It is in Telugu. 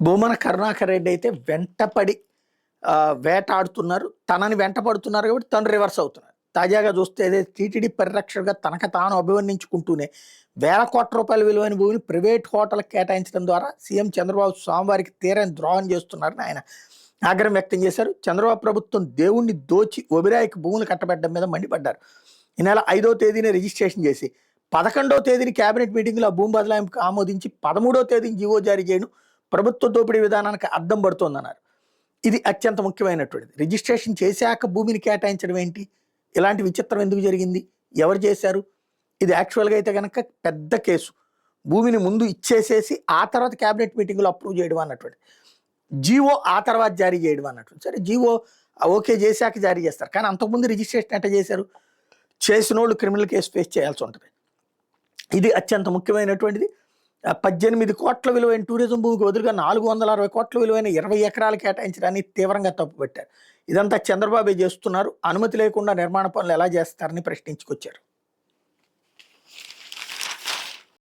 భూమన కరుణాకర్ రెడ్డి అయితే వెంటపడి వేటాడుతున్నారు. తనని వెంటపడుతున్నారు కాబట్టి తను రివర్స్ అవుతున్నారు. తాజాగా చూస్తే ఏదైతే టీటీడీ పరిరక్షకుగా తనకు తాను అభివర్ణించుకుంటూనే వేల కోట్ల రూపాయల విలువైన భూమిని ప్రైవేట్ హోటల్కి కేటాయించడం ద్వారా సీఎం చంద్రబాబు స్వామివారికి తీరని ద్రోహం చేస్తున్నారని ఆయన ఆగ్రహం వ్యక్తం చేశారు. చంద్రబాబు ప్రభుత్వం దేవుణ్ణి దోచి ఒబిరాయికి భూములు కట్టబెట్టడం మీద మండిపడ్డారు. ఈ నెల 5వ తేదీన రిజిస్ట్రేషన్ చేసి 11వ తేదీని కేబినెట్ మీటింగ్లో ఆ భూమి బదలాయింపుకు ఆమోదించి 13వ తేదీని జీవో జారీ చేయడం ప్రభుత్వ దోపిడీ విధానానికి అద్దం పడుతోందన్నారు. ఇది అత్యంత ముఖ్యమైనటువంటిది. రిజిస్ట్రేషన్ చేశాక భూమిని కేటాయించడం ఏంటి? ఇలాంటి విచిత్రం ఎందుకు జరిగింది? ఎవరు చేశారు? ఇది యాక్చువల్గా అయితే కనుక పెద్ద కేసు. భూమిని ముందు ఇచ్చేసేసి ఆ తర్వాత క్యాబినెట్ మీటింగ్లో అప్రూవ్ చేయడం అన్నటువంటి, జీవో ఆ తర్వాత జారీ చేయడం అన్నట్టు. సరే, జీవో ఓకే చేశాక జారీ చేస్తారు, కానీ అంతకుముందు రిజిస్ట్రేషన్ ఎట్లా చేశారు? చేసిన వాళ్ళు క్రిమినల్ కేసు ఫేస్ చేయాల్సి ఉంటుంది. ఇది అత్యంత ముఖ్యమైనటువంటిది. 18 కోట్ల విలువైన టూరిజం భూమికి బదులుగా 460 కోట్ల విలువైన 20 ఎకరాలు కేటాయించడాన్ని తీవ్రంగా తప్పుపెట్టారు. ఇదంతా చంద్రబాబు చేస్తున్నారు, అనుమతి లేకుండా నిర్మాణ పనులు ఎలా చేస్తారని ప్రశ్నించుకొచ్చారు.